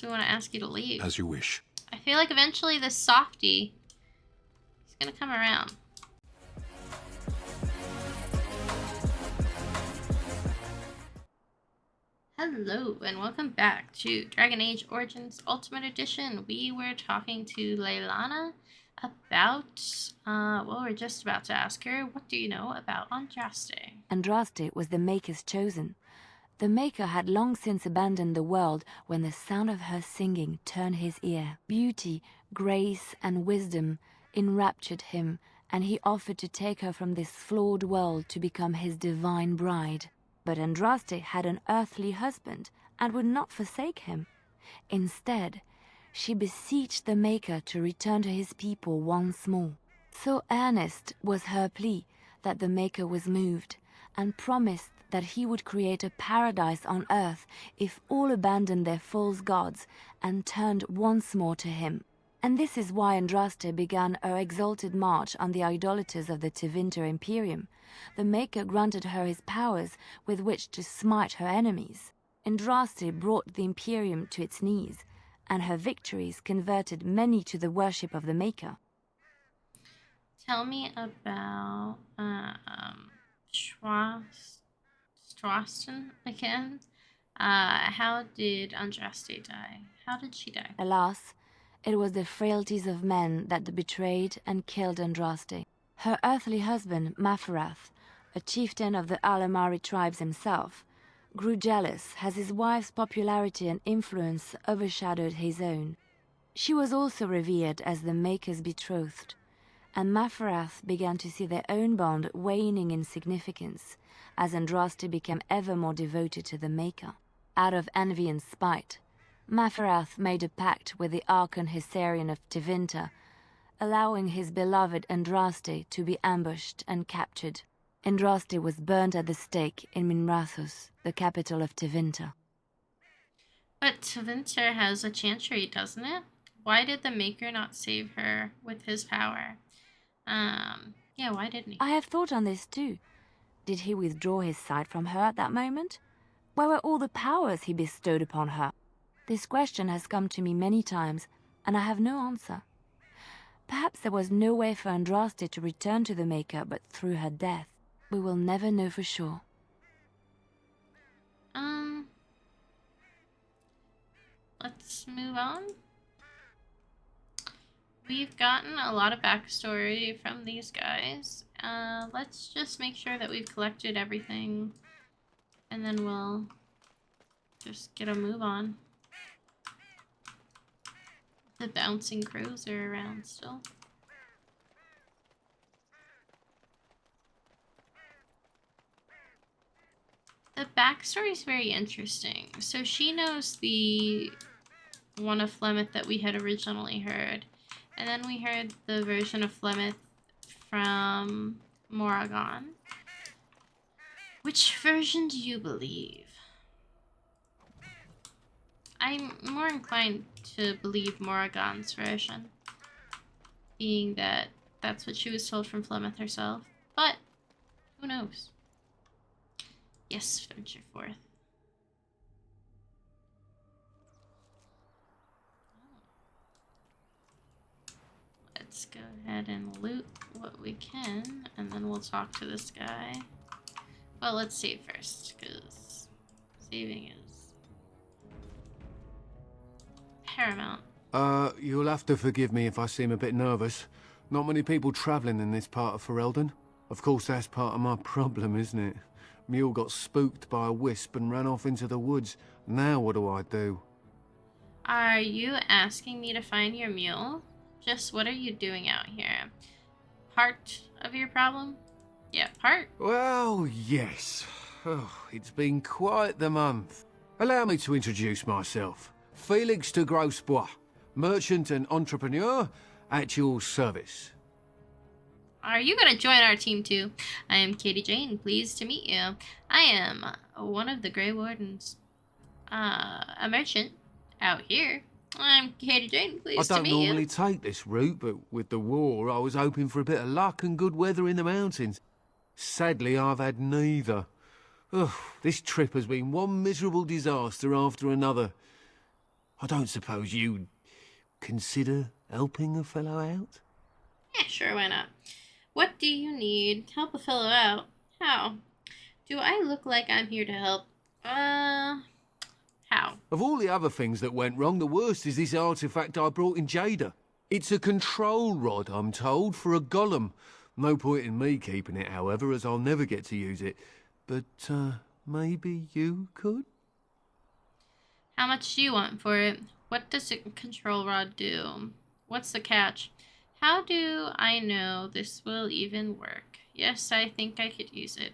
Do we want to ask you to leave? As you wish. I feel like eventually this softie is gonna come around. Hello and welcome back to Dragon Age Origins Ultimate Edition. We were talking to Leilana about, well, we're just about to ask her, what do you know about Andraste? Andraste was the Maker's chosen. The Maker had long since abandoned the world when the sound of her singing turned his ear. Beauty, grace, and wisdom enraptured him, and he offered to take her from this flawed world to become his divine bride. But Andraste had an earthly husband and would not forsake him. Instead, she beseeched the Maker to return to his people once more. So earnest was her plea that the Maker was moved and promised that he would create a paradise on earth if all abandoned their false gods and turned once more to him. And this is why Andraste began her exalted march on the idolaters of the Tevinter Imperium. The Maker granted her his powers with which to smite her enemies. Andraste brought the Imperium to its knees, and her victories converted many to the worship of the Maker. Tell me about Strasten again. How did Andraste die? How did she die? Alas, it was the frailties of men that betrayed and killed Andraste. Her earthly husband, Maferath, a chieftain of the Alamari tribes himself, grew jealous as his wife's popularity and influence overshadowed his own. She was also revered as the Maker's betrothed, and Maferath began to see their own bond waning in significance as Andraste became ever more devoted to the Maker. Out of envy and spite, Maferath made a pact with the Archon Hysarion of Tevinter, allowing his beloved Andraste to be ambushed and captured. Andraste was burned at the stake in Minrathous, the capital of Tevinter. But Tevinter has a chantry, doesn't it? Why did the Maker not save her with his power? Yeah, why didn't he? I have thought on this too. Did he withdraw his sight from her at that moment? Where were all the powers he bestowed upon her? This question has come to me many times, and I have no answer. Perhaps there was no way for Andraste to return to the Maker but through her death. We will never know for sure. Let's move on. We've gotten a lot of backstory from these guys. Let's just make sure that we've collected everything, and then we'll just get a move on. The bouncing crows are around still. The backstory is very interesting. So she knows the one of Flemeth that we had originally heard. And then we heard the version of Flemeth from Morrigan. Which version do you believe? I'm more inclined to believe Morrigan's version, being that that's what she was told from Flemeth herself. But who knows? Yes, venture forth. Let's go ahead and loot what we can, and then we'll talk to this guy. Well, let's save first, because saving is paramount. You'll have to forgive me if I seem a bit nervous. Not many people travelling in this part of Ferelden. Of course, that's part of my problem, isn't it? Mule got spooked by a wisp and ran off into the woods. Now what do I do? Are you asking me to find your mule? Just what are you doing out here? Part of your problem? Yeah, part. Well, yes. Oh, it's been quite the month. Allow me to introduce myself. Felix de Grosbois, merchant and entrepreneur at your service. Are you going to join our team too? I am Katie Jane, pleased to meet you. I am one of the Grey Wardens. A merchant out here. I'm Katie Jane, pleased to meet you. I don't normally take this route, but with the war, I was hoping for a bit of luck and good weather in the mountains. Sadly, I've had neither. Ugh, this trip has been one miserable disaster after another. I don't suppose you'd consider helping a fellow out? Yeah, sure, why not? What do you need? Help a fellow out. How? Do I look like I'm here to help? How? Of all the other things that went wrong, the worst is this artifact I brought in Jada. It's a control rod, I'm told, for a golem. No point in me keeping it, however, as I'll never get to use it. But, maybe you could? How much do you want for it? What does a control rod do? What's the catch? How do I know this will even work? Yes, I think I could use it.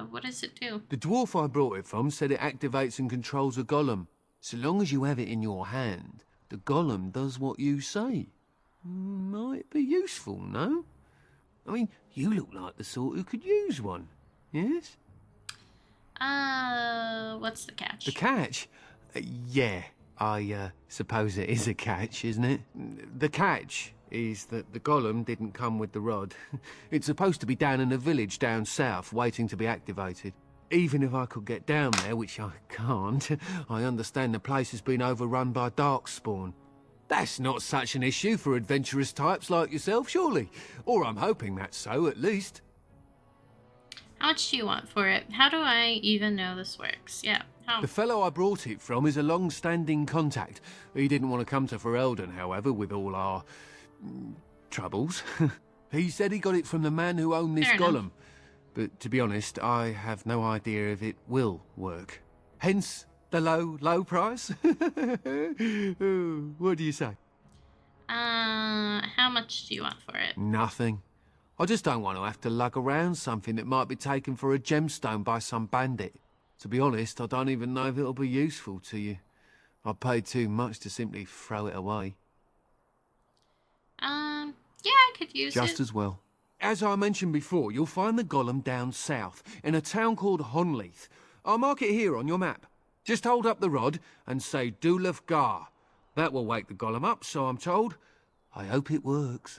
What does it do? The dwarf I brought it from said it activates and controls a golem. So long as you have it in your hand, the golem does what you say. Might be useful, no? I mean, you look like the sort who could use one, yes? What's the catch? The catch? Yeah, I suppose it is a catch, isn't it? The catch is that the golem didn't come with the rod. It's supposed to be down in a village down south, waiting to be activated. Even if I could get down there, which I can't, I understand the place has been overrun by darkspawn. That's not such an issue for adventurous types like yourself, surely? Or I'm hoping that's so, at least. How much do you want for it? How do I even know this works? Yeah, how? The fellow I brought it from is a long-standing contact. He didn't want to come to Ferelden, however, with all our troubles. He said he got it from the man who owned this Fair golem. enough. But to be honest, I have no idea if it will work. Hence the low price. What do you say? How much do you want for it? Nothing. I just don't want to have to lug around something that might be taken for a gemstone by some bandit. To be honest, I don't even know if it'll be useful to you. I paid too much to simply throw it away. Yeah, I could use it. Just as well. As I mentioned before, you'll find the golem down south, in a town called Honleith. I'll mark it here on your map. Just hold up the rod and say Dulaf Gar. That will wake the golem up, so I'm told. I hope it works.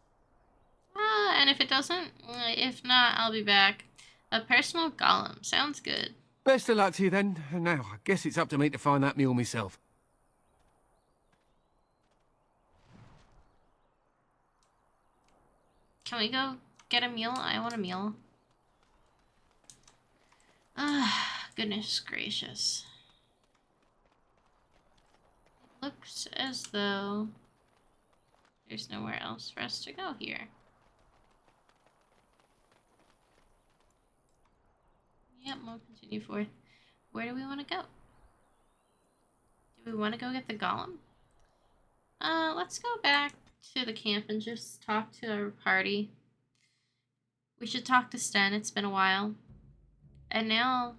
And if it doesn't, if not, I'll be back. A personal golem. Sounds good. Best of luck to you then. Now, I guess it's up to me to find that mule myself. Can we go get a meal? I want a meal. Ah, goodness gracious. It looks as though there's nowhere else for us to go here. Yep, we'll continue forth. Where do we want to go? Do we want to go get the golem? Let's go back to the camp and just talk to our party. We should talk to Sten. It's been a while. And now...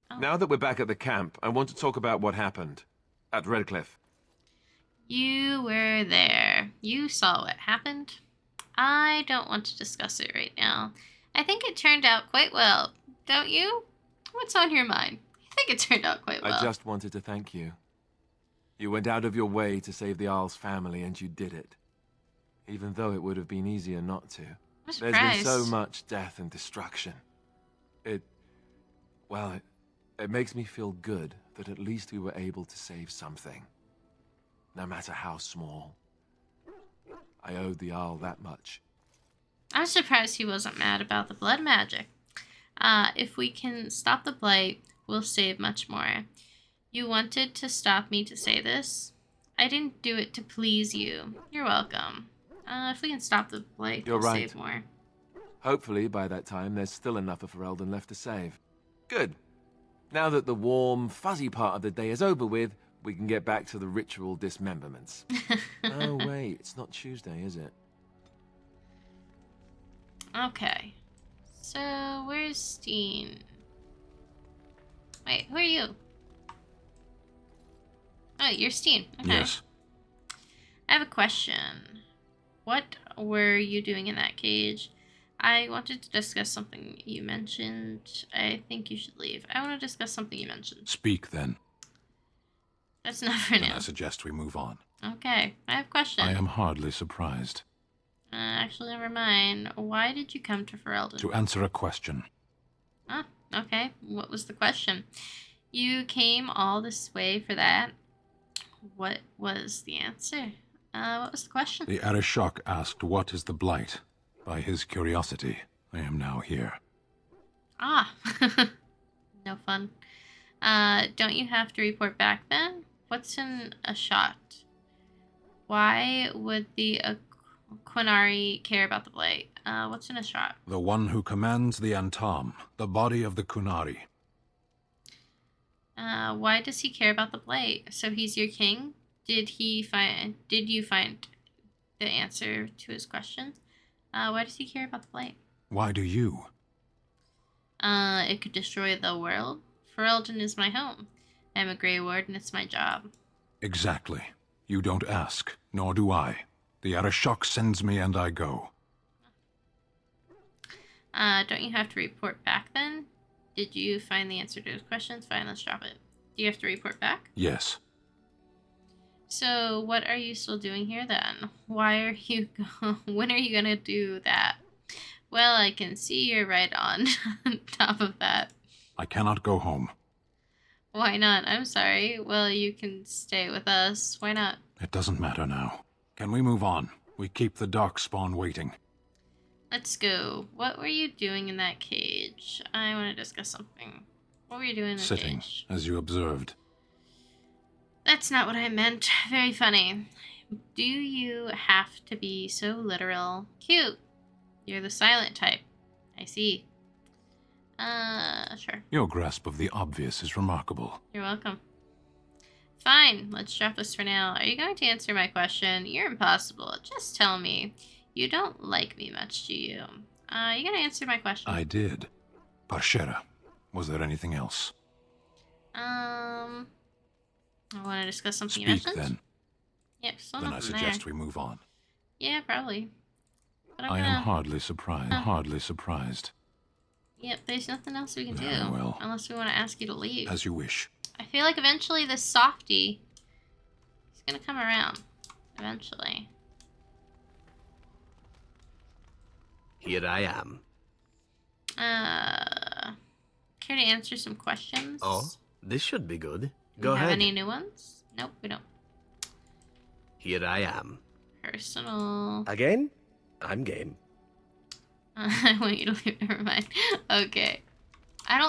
Oh. Now that we're back at the camp, I want to talk about what happened at Redcliffe. You were there. You saw what happened. I don't want to discuss it right now. I think it turned out quite well, don't you? What's on your mind? I think it turned out quite well. I just wanted to thank you. You went out of your way to save the Isle's family, and you did it. Even though it would have been easier not to. I'm There's been so surprised. much death and destruction. It makes me feel good that at least we were able to save something. No matter how small. I owed the Isle that much. I'm surprised he wasn't mad about the blood magic. If we can stop the blight, we'll save much more. You wanted to stop me to say this? I didn't do it to please you. You're welcome. If we can stop the blight, You're we'll right. save more. Hopefully, by that time, there's still enough of Ferelden left to save. Good. Now that the warm, fuzzy part of the day is over with, we can get back to the ritual dismemberments. Oh, wait, it's not Tuesday, is it? Okay. So, where's Steen? Wait, who are you? Oh, you're Steen. Okay. Yes. I have a question. What were you doing in that cage? I wanted to discuss something you mentioned. I think you should leave. I want to discuss something you mentioned. Speak then. That's not for Then now. I suggest we move on. Okay, I have a question. I am hardly surprised. Actually, never mind. Why did you come to Ferelden? To answer a question. Ah, okay. What was the question? You came all this way for that? What was the answer? What was the question? The Arishok asked what is the Blight. By his curiosity, I am now here. Ah, no fun. Don't you have to report back then? What's in a shot? Why would the Quinari care about the Blight? What's in a shot? The one who commands the Antam, the body of the Kunari. Why does he care about the Blight? So he's your king? Did you find the answer to his question? Why does he care about the Blight? Why do you? It could destroy the world. Ferelden is my home. I'm a Grey Warden, it's my job. Exactly. You don't ask, nor do I. The Arishok sends me and I go. Don't you have to report back then? Did you find the answer to those questions? Fine, let's drop it. Do you have to report back? Yes. So, what are you still doing here then? Why are you when are you gonna do that? Well, I can see you're right on top of that. I cannot go home. Why not? I'm sorry. Well, you can stay with us. Why not? It doesn't matter now. Can we move on? We keep the Darkspawn waiting. Let's go. What were you doing in that cage? I want to discuss something. What were you doing in the Sitting, cage? as you observed. That's not what I meant. Very funny. Do you have to be so literal? Cute. You're the silent type. I see. Sure. Your grasp of the obvious is remarkable. You're welcome. Fine, let's drop this for now. Are you going to answer my question? You're impossible. Just tell me. You don't like me much, do you? You gonna answer my question? I did. Parshera, was there anything else? I want to discuss something you Speak mentioned. then. Yep, still Then I nothing suggest there. we move on. Yeah, probably. But I gonna... am hardly surprised. Yep, there's nothing else we can do. Very well. Unless we want to ask you to leave. As you wish. I feel like eventually this softie is gonna come around. Eventually. Here I am. Care to answer some questions? Oh, this should be good. Do Go you have ahead. any new ones? Nope, we don't. Here I am. Personal. Again? I'm game. I want you to leave. Never mind. Okay. I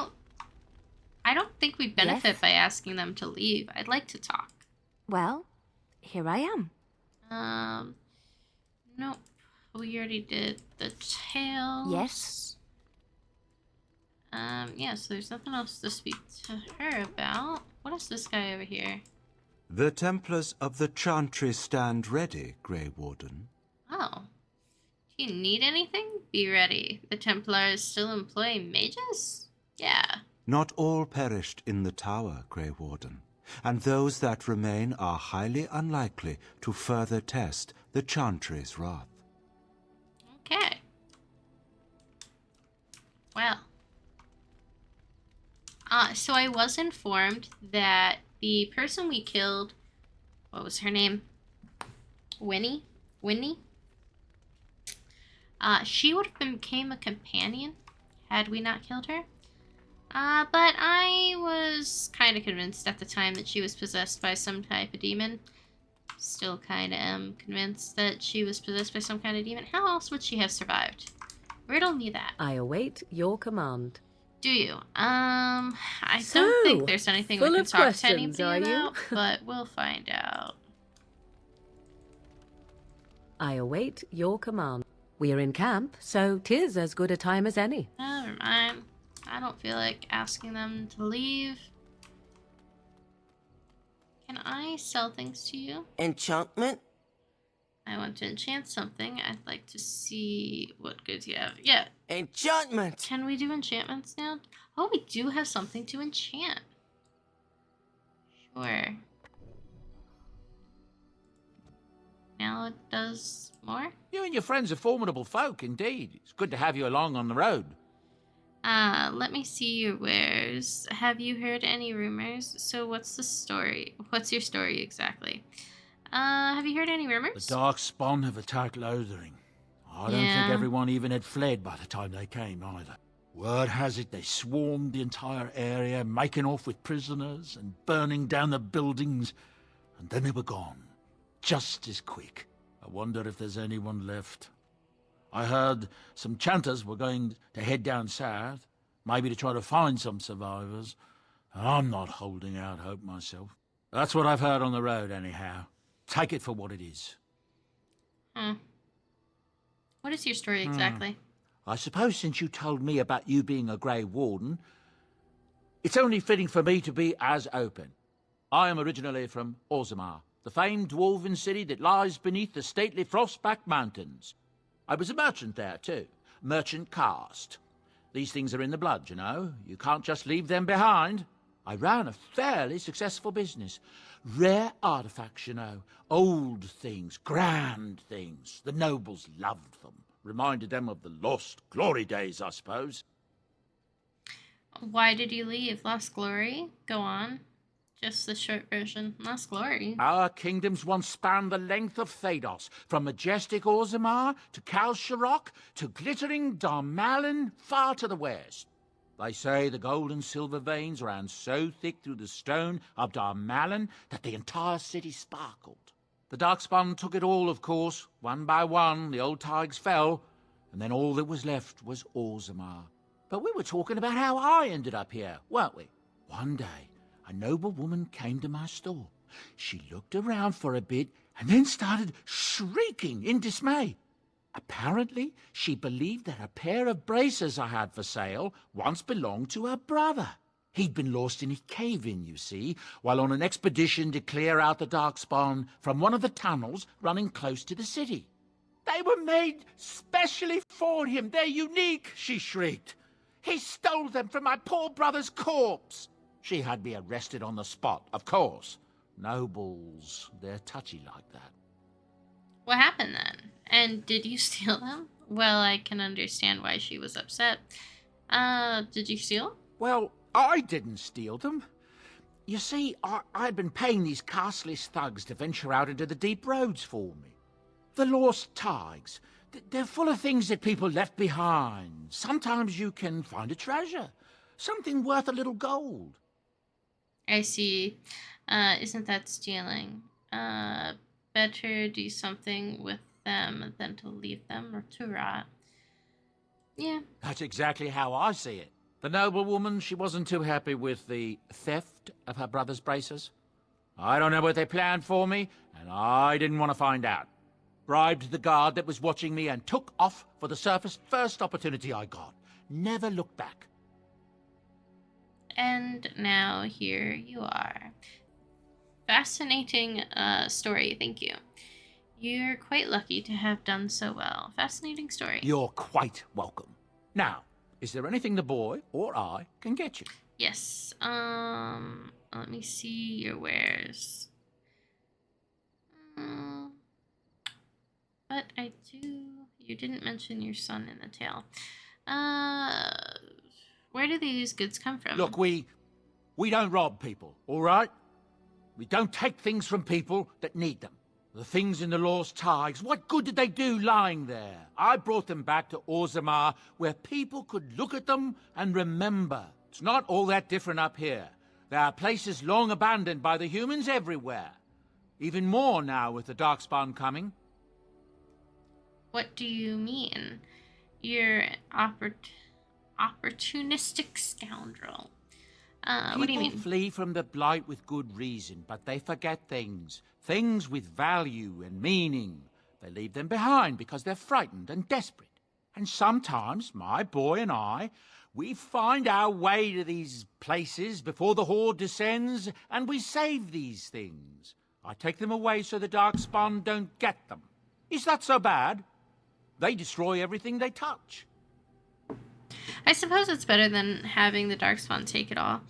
don't think we benefit Yes? by asking them to leave. I'd like to talk. Well, here I am. Nope. We already did the tails. Yes? Yeah, so there's nothing else to speak to her about. What is this guy over here? The Templars of the Chantry stand ready, Grey Warden. Oh. Do you need anything? Be ready. The Templars still employ mages? Yeah. Not all perished in the tower, Grey Warden, and those that remain are highly unlikely to further test the Chantry's wrath. Okay. Well. So I was informed that the person we killed, what was her name? Winnie? She would have became a companion had we not killed her. But I was kind of convinced at the time that she was possessed by some type of demon. Still kind of am convinced that she was possessed by some kind of demon. How else would she have survived? Riddle me that. I await your command. Do you? I So, don't think there's anything we full can of talk to questions, anybody are you? about, but we'll find out. I await your command. We're in camp, so 'tis as good a time as any. Never mind. I don't feel like asking them to leave. Can I sell things to you? Enchantment? I want to enchant something. I'd like to see what goods you have. Yeah. Enchantment! Can we do enchantments now? Oh, we do have something to enchant. Sure. Now it does more? You and your friends are formidable folk, indeed. It's good to have you along on the road. Let me see your wares. Have you heard any rumors? So what's the story? What's your story exactly? Have you heard any The rumors? Darkspawn have attacked Lothering. I don't Yeah. think everyone even had fled by the time they came, either. Word has it they swarmed the entire area, making off with prisoners and burning down the buildings. and then they were gone. Just as quick. I wonder if there's anyone left. I heard some chanters were going to head down south, maybe to try to find some survivors. I'm not holding out hope myself. That's what I've heard on the road, anyhow. Take it for what it is. What is your story exactly? I suppose since you told me about you being a Grey Warden, it's only fitting for me to be as open. I am originally from Orzammar, the famed dwarven city that lies beneath the stately Frostback Mountains. I was a merchant there, too. Merchant caste. These things are in the blood, you know. You can't just leave them behind. I ran a fairly successful business. Rare artifacts, you know. Old things, grand things. The nobles loved them. Reminded them of the lost glory days, I suppose. Why did you leave? Lost Glory? Go on. Just the short version. Lost Glory. Our kingdoms once spanned the length of Thados, from majestic Orzammar to Kal Sharok to glittering Darmalin far to the west. They say the gold and silver veins ran so thick through the stone of Darmalin that the entire city sparkled. The Darkspawn took it all, of course. One by one, the old Tigers fell, and then all that was left was Orzammar. But we were talking about how I ended up here, weren't we? One day, a noble woman came to my store. She looked around for a bit and then started shrieking in dismay. Apparently, she believed that a pair of braces I had for sale once belonged to her brother. He'd been lost in a cave-in, you see, while on an expedition to clear out the Darkspawn from one of the tunnels running close to the city. They were made specially for him. They're unique, she shrieked. He stole them from my poor brother's corpse. She had me arrested on the spot, of course. Nobles, they're touchy like that. What happened then? And did you steal them? Well, I can understand why she was upset. Did you steal them? Well, I didn't steal them. You see, I'd been paying these castless thugs to venture out into the deep roads for me. The lost Tigers. They're full of things that people left behind. Sometimes you can find a treasure. Something worth a little gold. I see. Isn't that stealing? Better do something with them than to leave them or to rot. Yeah. That's exactly how I see it. The noblewoman, she wasn't too happy with the theft of her brother's braces. I don't know what they planned for me, and I didn't want to find out. Bribed the guard that was watching me and took off for the surface first opportunity I got. Never looked back. And now here you are. Fascinating story, thank you. You're quite lucky to have done so well. Fascinating story. You're quite welcome. Now, is there anything the boy or I can get you? Yes. Let me see your wares. But I do... You didn't mention your son in the tale. Where do these goods come from? Look, we don't rob people, all right? We don't take things from people that need them. The things in the Lost Tigers, what good did they do lying there? I brought them back to Orzammar, where people could look at them and remember. It's not all that different up here. There are places long abandoned by the humans everywhere. Even more now with the Darkspawn coming. What do you mean? You're an opportunistic scoundrel. What do you mean? People flee from the Blight with good reason, but they forget things. Things with value and meaning. They leave them behind because they're frightened and desperate. And sometimes, my boy and I, we find our way to these places before the Horde descends, and we save these things. I take them away so the Darkspawn don't get them. Is that so bad? They destroy everything they touch. I suppose it's better than having the Darkspawn take it all.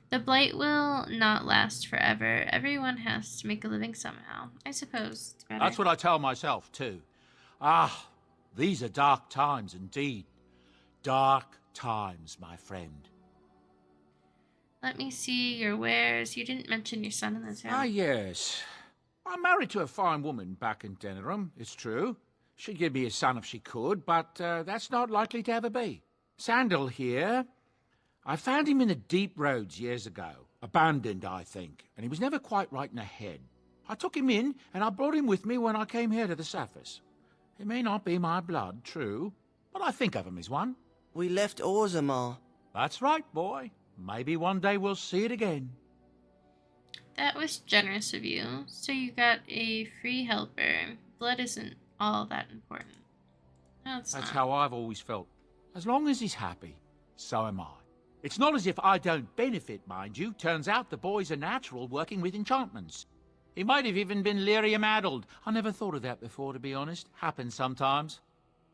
The Blight will not last forever. Everyone has to make a living somehow. I suppose it's better. That's what I tell myself, too. Ah, these are dark times indeed. Dark times, my friend. Let me see your wares. You didn't mention your son in the tale. Ah, yes. I'm married to a fine woman back in Denerim, it's true. She'd give me a son if she could, but that's not likely to ever be. Sandal here. I found him in the deep roads years ago. Abandoned, I think, and he was never quite right in the head. I took him in, and I brought him with me when I came here to the Sapphirs. He may not be my blood, true, but I think of him as one. We left Orzammar. That's right, boy. Maybe one day we'll see it again. That was generous of you. So you got a free helper. Blood isn't all that important. No, it's That's not. how I've always felt. As long as he's happy, so am I. It's not as if I don't benefit, mind you. Turns out the boy's a natural working with enchantments. He might have even been lyrium-addled. I never thought of that before, to be honest. Happens sometimes.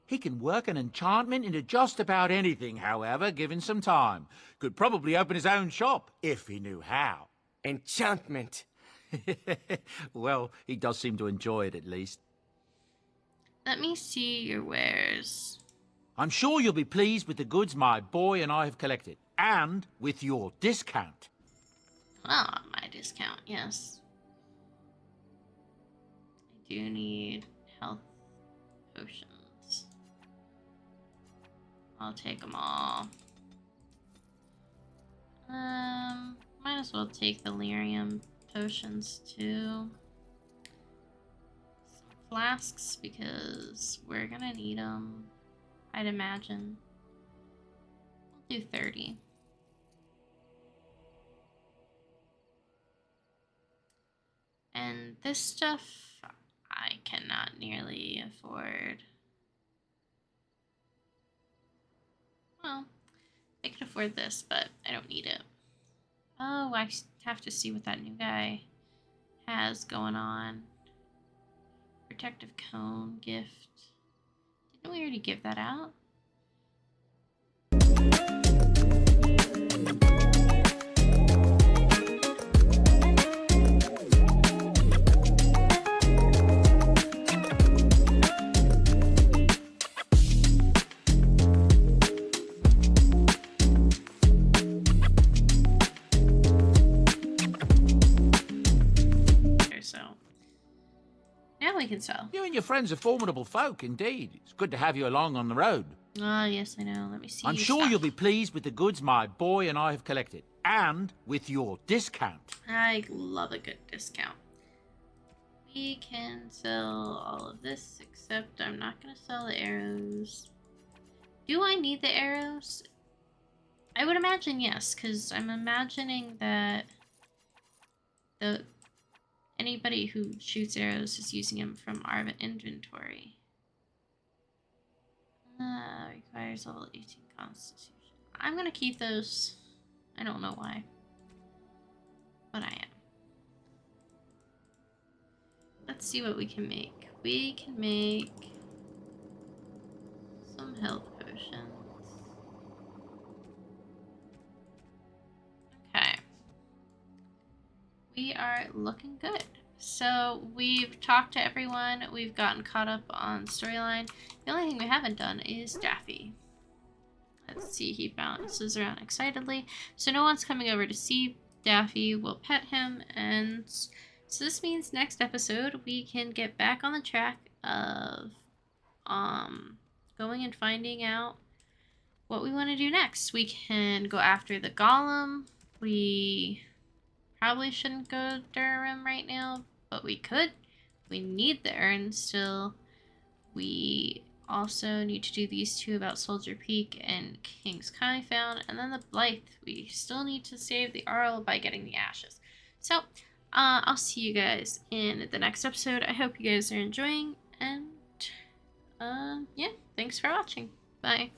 He can work an enchantment into just about anything, however, given some time. Could probably open his own shop, if he knew how. Enchantment. Well, he does seem to enjoy it, at least. Let me see your wares. I'm sure you'll be pleased with the goods my boy and I have collected. And with your discount. Ah, my discount, yes. I do need health potions. I'll take them all. Might as well take the lyrium potions too. Some flasks because we're gonna need them, I'd imagine. We'll do 30. And this stuff I cannot nearly afford. Well, I can afford this, but I don't need it. Oh, I have to see what that new guy has going on. Protective cone gift. Didn't we already give that out? So now we can sell. You and your friends are formidable folk, indeed. It's good to have you along on the road. Oh, yes, I know. Let me see. I'm your sure stuff. you'll be pleased with the goods my boy and I have collected. And with your discount. I love a good discount. We can sell all of this, except I'm not going to sell the arrows. Do I need the arrows? I would imagine yes, because I'm imagining that anybody who shoots arrows is using them from our inventory. Requires level 18 constitution. I'm going to keep those. I don't know why, but I am. Let's see what we can make. We can make some health potions. Okay. We are looking good. So we've talked to everyone. We've gotten caught up on storyline. The only thing we haven't done is Daffy. Let's see, he bounces around excitedly. So no one's coming over to see Daffy. We'll pet him, and so this means next episode we can get back on the track of going and finding out what we want to do next. We can go after the golem. We probably shouldn't go to Durham right now, but we could. We need the urn still. We also need to do these two about Soldier Peak and King's Confound, and then the Blythe. We still need to save the Arl by getting the ashes. So, I'll see you guys in the next episode. I hope you guys are enjoying, and yeah, thanks for watching. Bye.